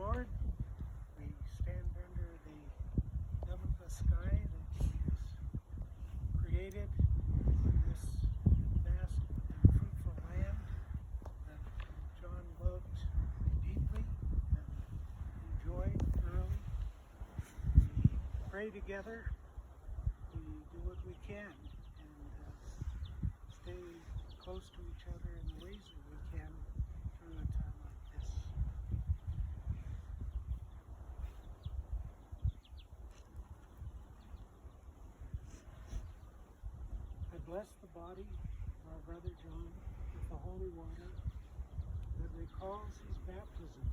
Lord. We stand under the limitless sky that He has created in this vast and fruitful land that John loved deeply and enjoyed thoroughly. We pray together. We do what we can and stay close to each other in the ways that we can through a time like this. I bless the body of our brother John with the holy water that recalls his baptism,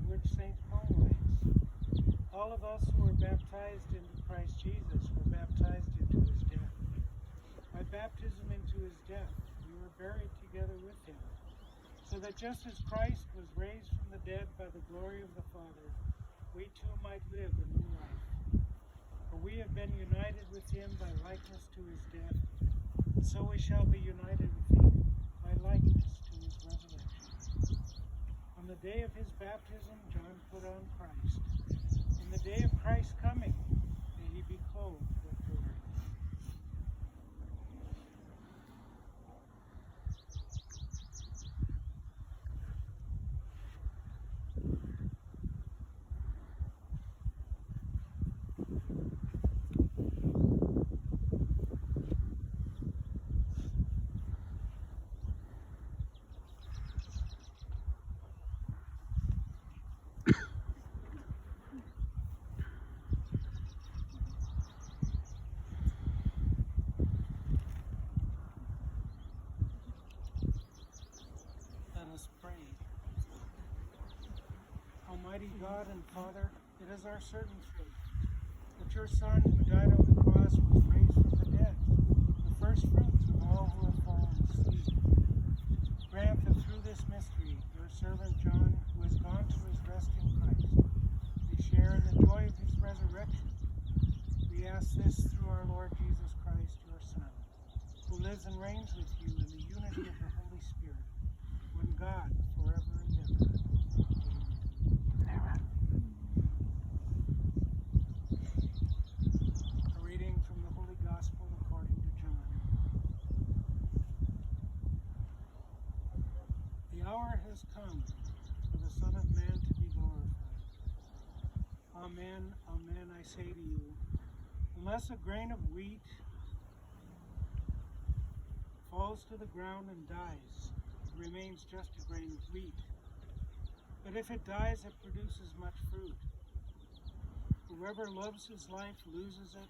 which St. Paul writes. All of us who were baptized into Christ Jesus were baptized into his death. By baptism into his death, we were buried together with him, so that just as Christ was raised from the dead by the glory of the Father, we too might live a new life. For we have been united with him by likeness to his death, and so we shall be united with him by likeness to his resurrection. On the day of his baptism, John put on Christ. In the day of Christ's coming, may he be clothed with glory. Let us pray. Almighty God and Father, it is our certain faith that your Son, who died on the cross, was raised from the dead, the first fruits of all who have fallen asleep. Grant that through this mystery, your servant John, who has gone to his rest in Christ, may share in the joy of his resurrection. We ask this through our Lord Jesus Christ, your Son, who lives and reigns with you in the unity of the Holy Spirit, one God, forever and ever. Amen. A reading from the Holy Gospel according to John. The hour has come for the Son of Man to be glorified. Amen, amen, I say to you, unless a grain of wheat falls to the ground and dies, it remains just a grain of wheat. But if it dies, it produces much fruit. Whoever loves his life loses it,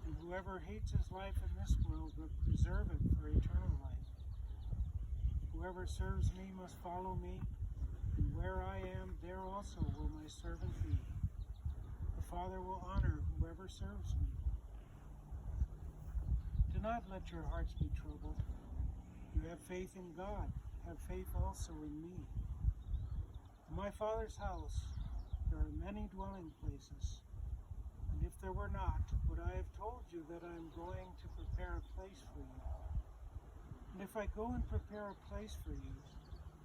and whoever hates his life in this world will preserve it for eternal life. Whoever serves me must follow me, and where I am, there also will my servant be. The Father will honor whoever serves me. Do not let your hearts be troubled. You have faith in God, have faith also in me. In my Father's house there are many dwelling places, and if there were not, would I have told you that I am going to prepare a place for you? And if I go and prepare a place for you,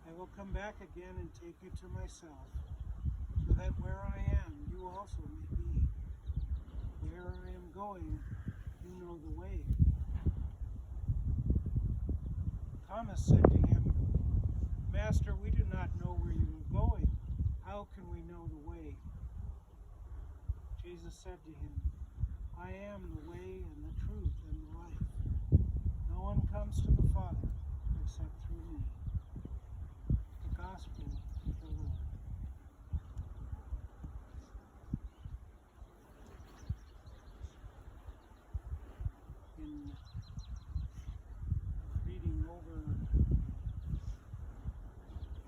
I will come back again and take you to myself, so that where I am, you also may be. Where I am going, you know the way. Thomas said to him, Master, we do not know where you are going. How can we know the way? Jesus said to him, I am the way and the truth and the life. No one comes to the Father except through me. The Gospel of the Lord. In reading over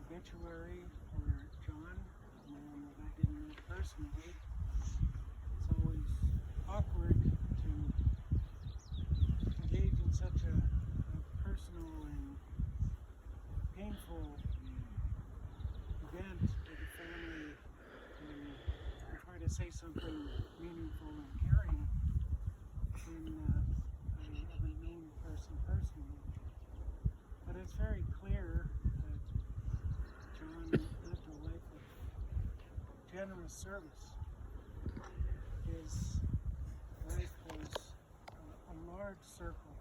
obituary for John, a man that I didn't know personally, it's always awkward to engage in such a personal and painful event with a family to try to say something meaningful and caring when I haven't known the person personally. But it's very clear that John lived a life of generous service. His life was a large circle.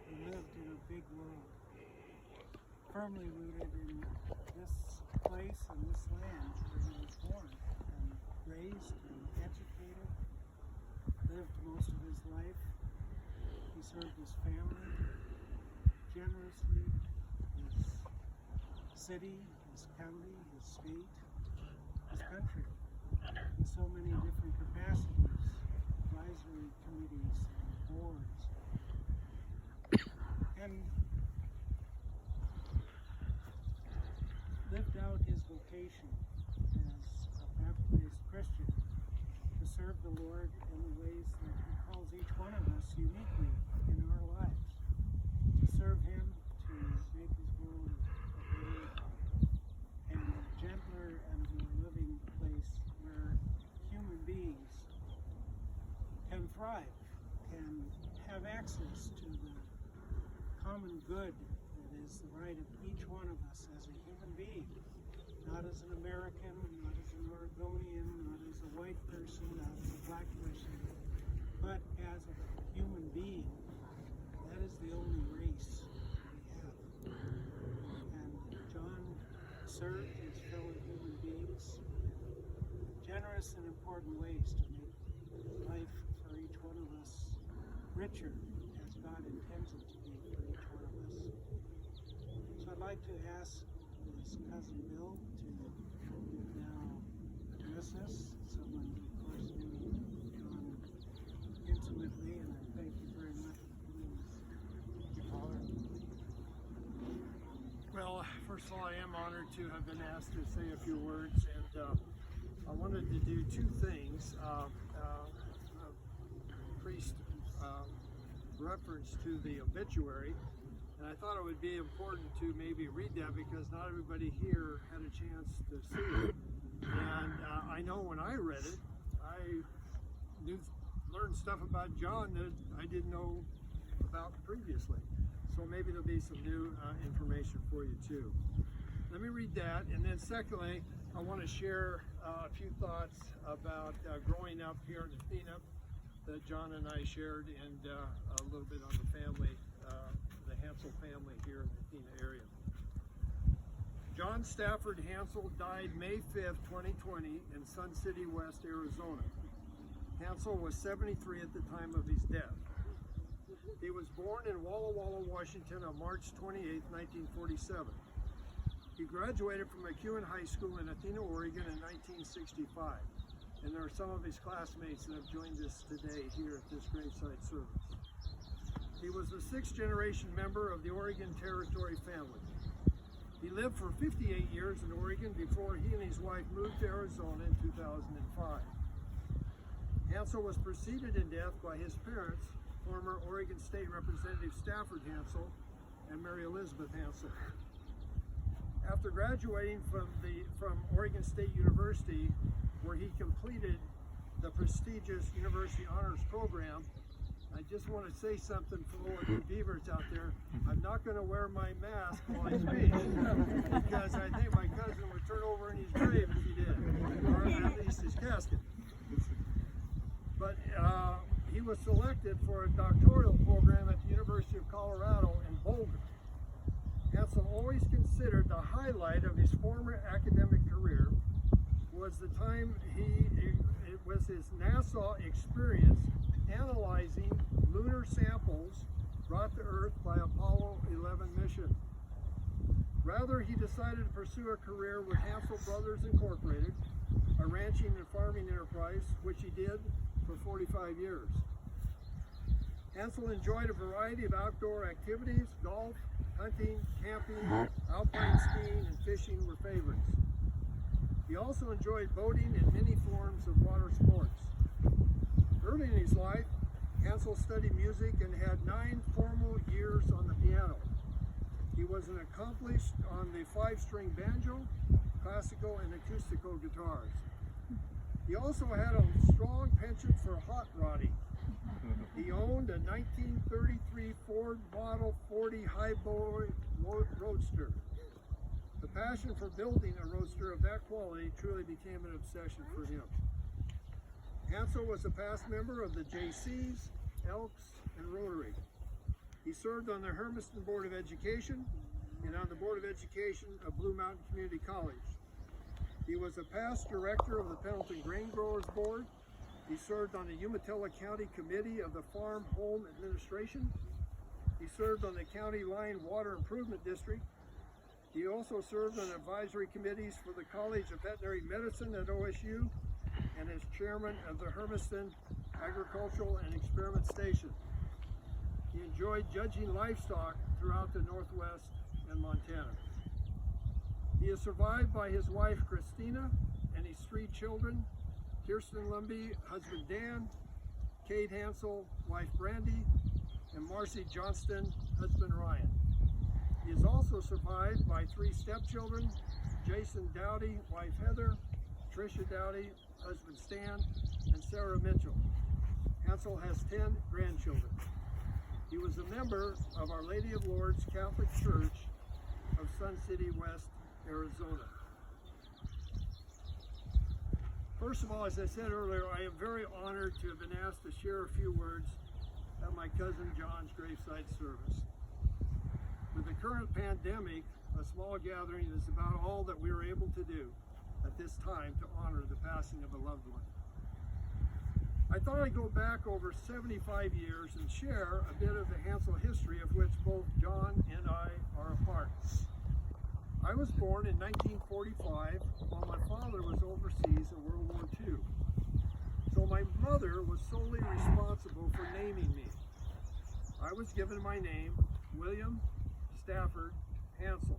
He lived in a big world, firmly rooted in this place and this land where he was born and raised and educated, lived most of his life. He served his family generously, his city, his county, his state, his country, in so many different capacities, advisory committees and boards. And lived out his vocation as a baptized Christian to serve the Lord in the ways that he calls each one of us uniquely in our lives. To serve him, to make his world a better and gentler and more living place where human beings can thrive, can have access to the common good that is the right of each one of us as a human being, not as an American, not as an Oregonian, not as a white person, not as a black person, but as a human being. That is the only race we have. And John served his fellow human beings in generous and important ways to make life for each one of us richer as God intends it to be for each one of us. So I'd like to ask his cousin Bill to now address us. Someone who, of course, knew John intimately, and I thank you very much for doing this. Well, first of all, I am honored to have been asked to say a few words, and I wanted to do two things. Priest reference to the obituary, and I thought it would be important to maybe read that because not everybody here had a chance to see it. And I know when I read it, I learned stuff about John that I didn't know about previously. So maybe there'll be some new information for you too. Let me read that, and then secondly, I want to share a few thoughts about growing up here in Athena that John and I shared, and a little bit on the family, the Hansell family here in the Athena area. John Stafford Hansell died May 5th, 2020 in Sun City, West Arizona. Hansell was 73 at the time of his death. He was born in Walla Walla, Washington on March 28, 1947. He graduated from McEwen High School in Athena, Oregon in 1965. And there are some of his classmates that have joined us today here at this graveside service. He was the 6th generation member of the Oregon Territory family. He lived for 58 years in Oregon before he and his wife moved to Arizona in 2005. Hansell was preceded in death by his parents, former Oregon State Representative Stafford Hansell and Mary Elizabeth Hansell. After graduating from Oregon State University, where he completed the prestigious University Honors Program, I just want to say something for all of you beavers out there. I'm not going to wear my mask while I speak, because I think my cousin would turn over in his grave if he did, or at least his casket. But he was selected for a doctoral program at the University of Colorado in Boulder. Hansell always considered the highlight of his former academic career was the time it was his NASA experience analyzing lunar samples brought to Earth by Apollo 11 mission. Rather, he decided to pursue a career with Hansell Brothers Incorporated, a ranching and farming enterprise, which he did for 45 years. Hansell enjoyed a variety of outdoor activities. Golf, hunting, camping, alpine skiing, and fishing were favorites. He also enjoyed boating and many forms of water sports. Early in his life, Hansell studied music and had 9 formal years on the piano. He was an accomplished on the 5-string banjo, classical, and acoustical guitars. He also had a strong penchant for hot rodding. He owned a 1933 Ford Model 40 Highboy Roadster. The passion for building a roadster of that quality truly became an obsession for him. Hansell was a past member of the JCs, Elks, and Rotary. He served on the Hermiston Board of Education and on the Board of Education of Blue Mountain Community College. He was a past director of the Pendleton Grain Growers Board. He served on the Umatilla County Committee of the Farm Home Administration. He served on the County Line Water Improvement District. He also served on advisory committees for the College of Veterinary Medicine at OSU and is chairman of the Hermiston Agricultural and Experiment Station. He enjoyed judging livestock throughout the Northwest and Montana. He is survived by his wife Christina and his 3 children, Kirsten Lumby, husband Dan, Kate Hansell, wife Brandy, and Marcy Johnston, husband Ryan. He is also survived by 3 stepchildren, Jason Dowdy, wife Heather, Tricia Dowdy, husband Stan, and Sarah Mitchell. Hansell has 10 grandchildren. He was a member of Our Lady of Lourdes Catholic Church of Sun City West, Arizona. First of all, as I said earlier, I am very honored to have been asked to share a few words at my cousin John's graveside service. With the current pandemic, a small gathering is about all that we are able to do at this time to honor the passing of a loved one. I thought I'd go back over 75 years and share a bit of the Hansell history of which both John and I are a part. I was born in 1945 while my father was overseas in World War II. So my mother was solely responsible for naming me. I was given my name, William Stafford Hansell,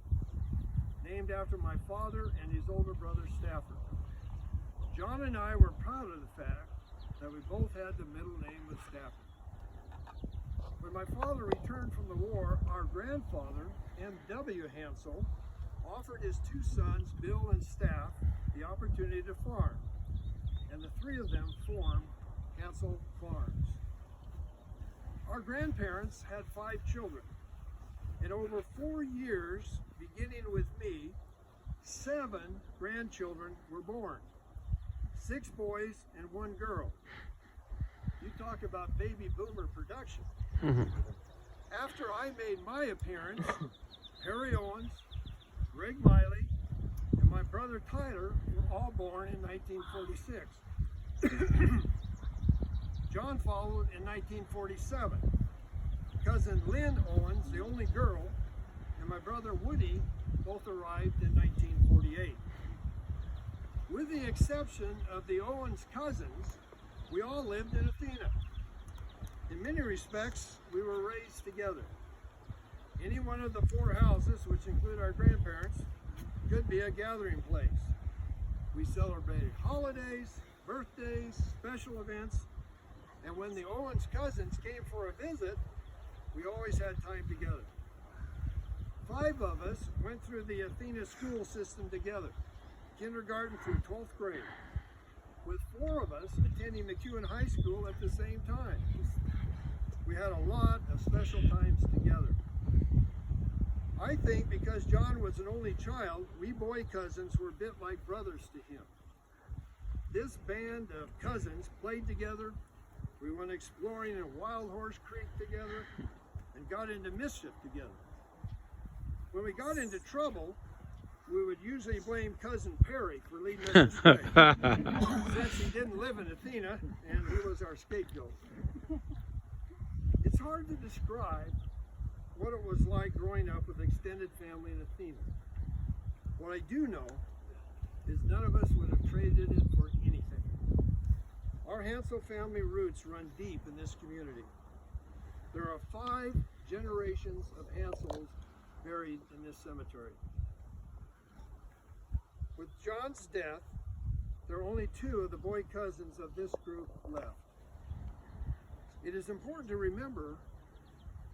named after my father and his older brother Stafford. John and I were proud of the fact that we both had the middle name of Stafford. When my father returned from the war, our grandfather, M.W. Hansell, offered his 2 sons, Bill and Staff, the opportunity to farm, and the 3 of them formed Hansell Farms. Our grandparents had 5 children, and over 4 years, beginning with me, 7 grandchildren were born. 6 boys and 1 girl. You talk about baby boomer production. After I made my appearance, Harry Owens, Greg Miley, and my brother Tyler were all born in 1946. John followed in 1947. Cousin Lynn Owens, the only girl, and my brother Woody both arrived in 1948. With the exception of the Owens cousins, we all lived in Athena. In many respects, we were raised together. Any one of the 4 houses, which include our grandparents, could be a gathering place. We celebrated holidays, birthdays, special events, and when the Owens cousins came for a visit, we always had time together. 5 of us went through the Athena school system together, kindergarten through 12th grade, with 4 of us attending McEwen High School at the same time. We had a lot of special times together. I think because John was an only child, we boy cousins were a bit like brothers to him. This band of cousins played together, we went exploring in Wild Horse Creek together, and got into mischief together. When we got into trouble, we would usually blame Cousin Perry for leading us astray, since he didn't live in Athena and he was our scapegoat. It's hard to describe what it was like growing up with extended family in Athena. What I do know is none of us would have traded it for anything. Our Hansell family roots run deep in this community. There are 5 generations of Hansells buried in this cemetery. With John's death, there are only 2 of the boy cousins of this group left. It is important to remember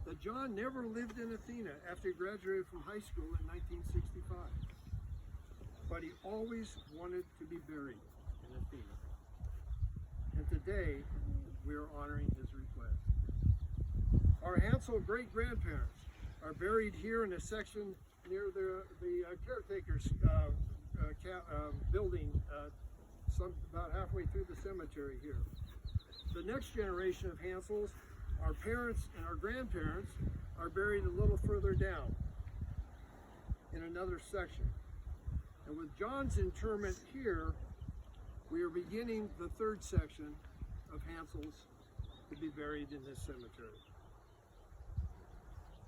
that John never lived in Athena after he graduated from high school in 1965. But he always wanted to be buried in Athena. And today, we are honoring his request. Our Hansell great-grandparents are buried here in a section near the caretaker's building, about halfway through the cemetery here. The next generation of Hansells, our parents and our grandparents, are buried a little further down in another section. And with John's interment here, we are beginning the third section of Hansells to be buried in this cemetery.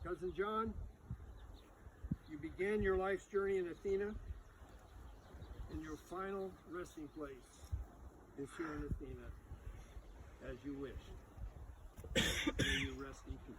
Cousin John, you began your life's journey in Athena, and your final resting place is here in Athena, as you wish. May you rest in peace.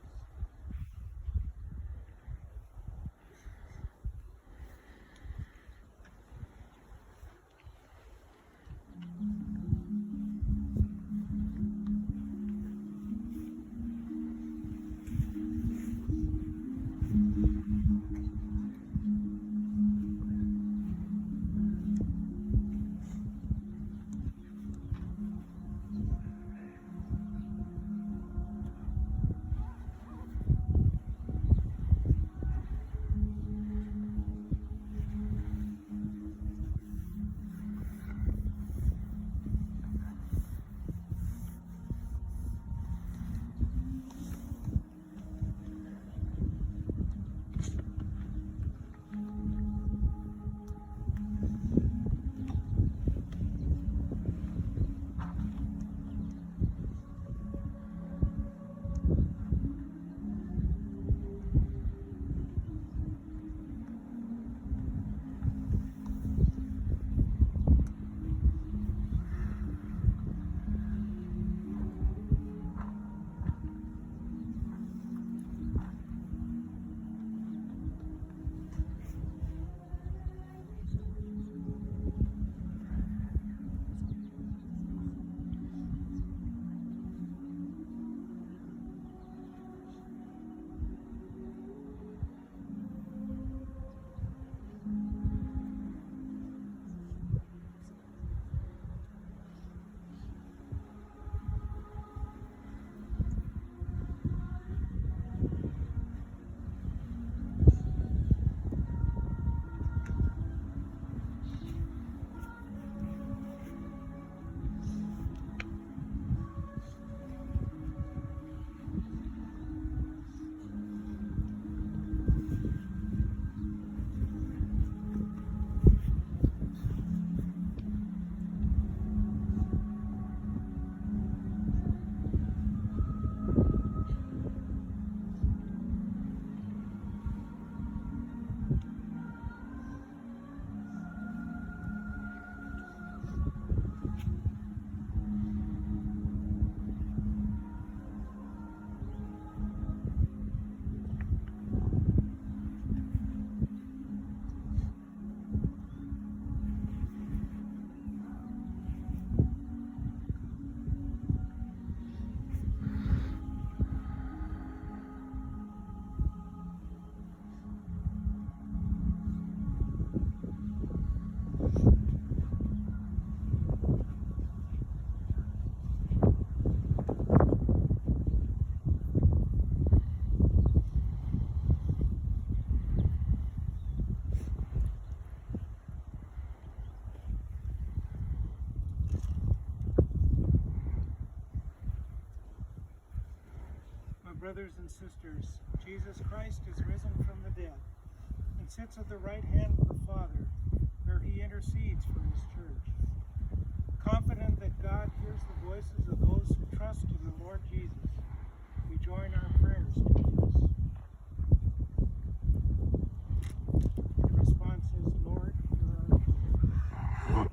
Brothers and sisters, Jesus Christ is risen from the dead and sits at the right hand of the Father, where he intercedes for his church. Confident that God hears the voices of those who trust in the Lord Jesus, we join our prayers to Jesus. The response is, Lord, hear our prayer.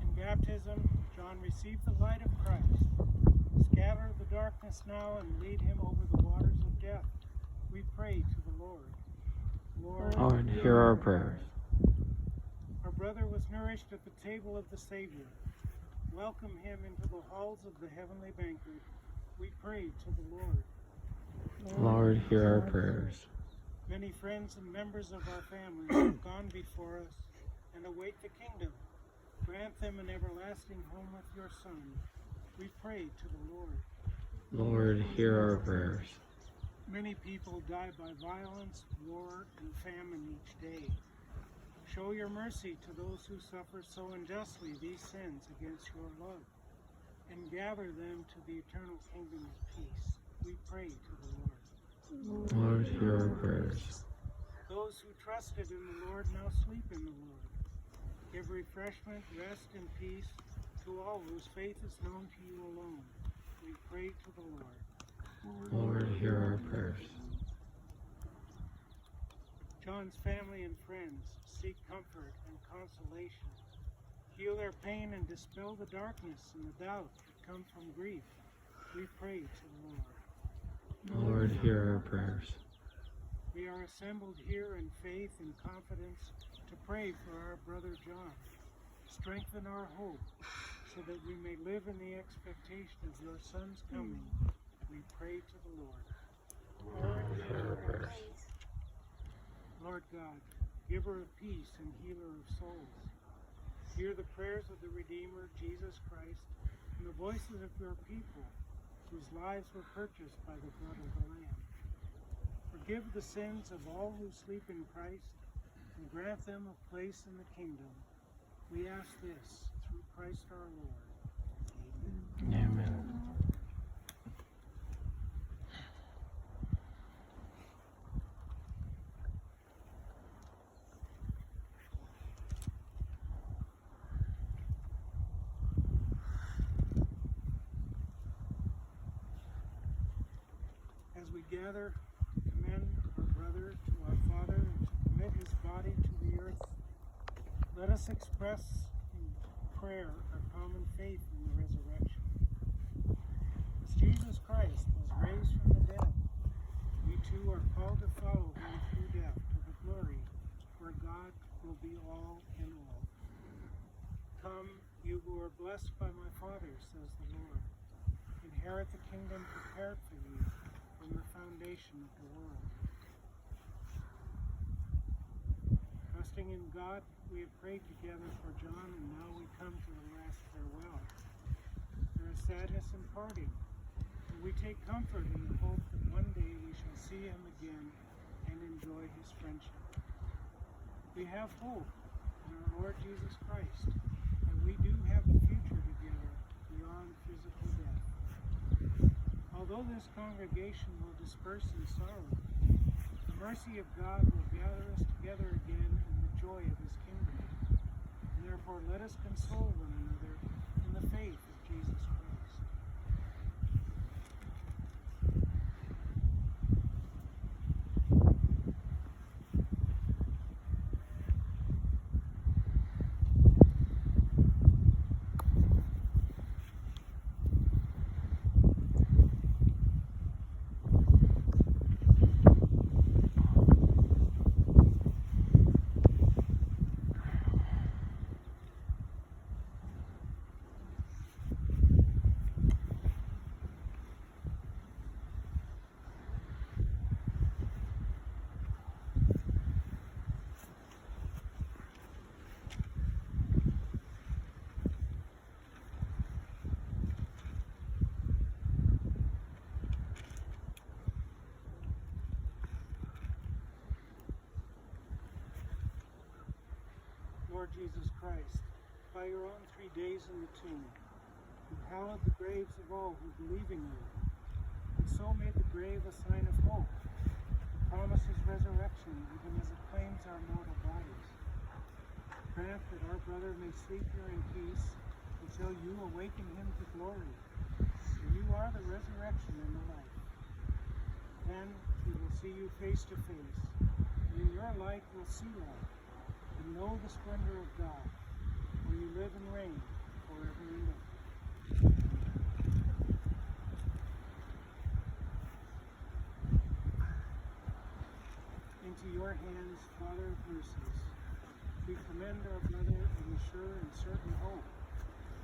In baptism, John received the light of Christ. Scatter the darkness now and lead him over the waters of death. We pray to the Lord. Lord, hear our prayers. Our brother was nourished at the table of the Savior. Welcome him into the halls of the heavenly banquet. We pray to the Lord. Lord, hear our prayers. Many friends and members of our family have gone before us and await the kingdom. Grant them an everlasting home with your Son. We pray to the Lord. Lord, hear our prayers. Many people die by violence, war, and famine each day. Show your mercy to those who suffer so unjustly these sins against your love, and gather them to the eternal kingdom of peace. We pray to the Lord. Lord, hear our prayers. Those who trusted in the Lord now sleep in the Lord. Give refreshment, rest, and peace to all whose faith is known to you alone. We pray to the Lord. Lord, hear our prayers. John's family and friends seek comfort and consolation. Heal their pain and dispel the darkness and the doubt that come from grief. We pray to the Lord. Lord, hear our prayers. We are assembled here in faith and confidence to pray for our brother John. Strengthen our hope so that we may live in the expectation of your Son's coming. We pray to the Lord. Lord, hear our prayers. Lord God, giver of peace and healer of souls, hear the prayers of the Redeemer, Jesus Christ, and the voices of your people, whose lives were purchased by the blood of the Lamb. Forgive the sins of all who sleep in Christ, and grant them a place in the kingdom. We ask this through Christ our Lord. Amen. Amen. As we gather to commend our brother to our Father and to commit his body to the earth, let us express in prayer our common faith in the resurrection. As Jesus Christ was raised from the dead, we too are called to follow him through death to the glory where God will be all in all. Come, you who are blessed by my Father, says the Lord. Inherit the kingdom prepared for you from the foundation of the world. Trusting in God, we have prayed together for John, and now we come to the last farewell. There is sadness in parting, but we take comfort in the hope that one day we shall see him again and enjoy his friendship. We have hope in our Lord Jesus Christ, and we do have a future together beyond physical death. Although this congregation will disperse in sorrow, the mercy of God will gather us together again in the joy of his kingdom. And therefore let us console one another in the faith of Jesus Christ. Lord Jesus Christ, by your own 3 days in the tomb, you hallowed the graves of all who believe in you, and so made the grave a sign of hope. It promises resurrection even as it claims our mortal bodies. Grant that our brother may sleep here in peace until you awaken him to glory. For you are the resurrection and the life. Then we will see you face to face, and in your light we'll see light, and know the splendor of God, where you live and reign forever and ever. Into your hands, Father of mercies, we commend our brother in the sure and certain hope,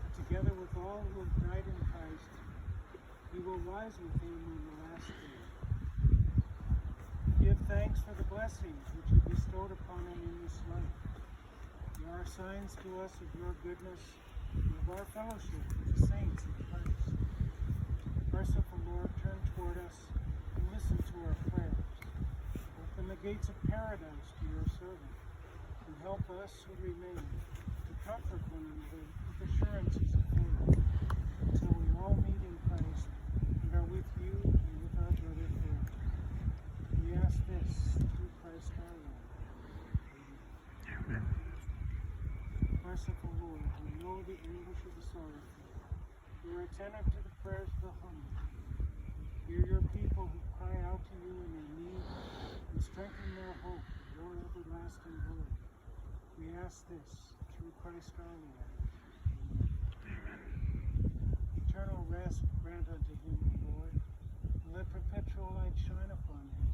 that together with all who have died in Christ, we will rise with him on the last day. Give thanks for the blessings which you bestowed upon him in this life. They are signs to us of your goodness and of our fellowship with the saints in Christ. Merciful Lord, turn toward us and listen listen to our prayers. Open the gates of paradise to your servant, and help us who remain to comfort one another with assurances of faith, until we all meet in Christ and are with you and with our brother forever. We ask this through Christ our Lord. Amen. Merciful Lord, we know the anguish of the sorrowful. You are attentive to the prayers of the humble. Hear your people who cry out to you in their need, and strengthen their hope in your everlasting glory. We ask this through Christ our Lord. Eternal rest grant unto him, O Lord, and let perpetual light shine upon him.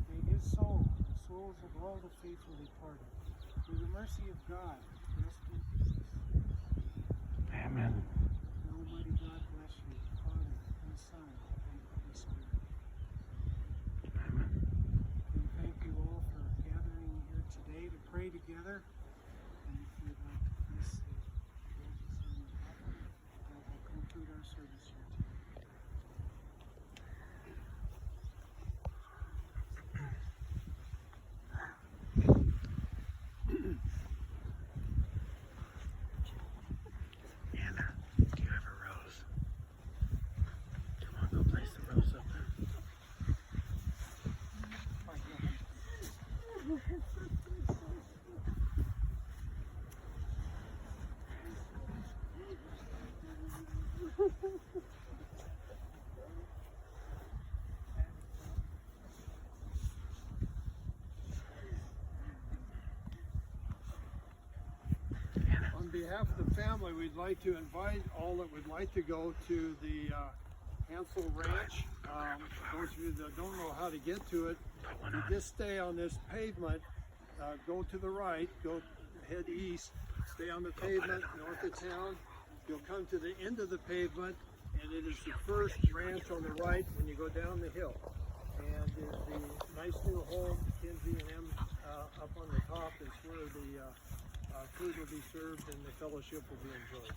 May his soul, and the souls of all the faithful departed, through the mercy of God, rest in peace. Amen. And Almighty God bless you, Father, and Son, and Holy Spirit. Amen. And thank you all for gathering here today to pray together. And if you'd like to please say Jesus in the offering, and we'll conclude our service here today. Anna, do you have a rose? Come on, go place the rose up there. On behalf of the family, we'd like to invite all that would like to go to the Hansell Ranch. Those of you that don't know how to get to it, you just stay on this pavement, go to the right, go head east, stay on the pavement north of town. You'll come to the end of the pavement, and it is the first ranch on the right when you go down the hill. And the nice new home, Kinsey and M, up on the top is where the food will be served and the fellowship will be enjoyed.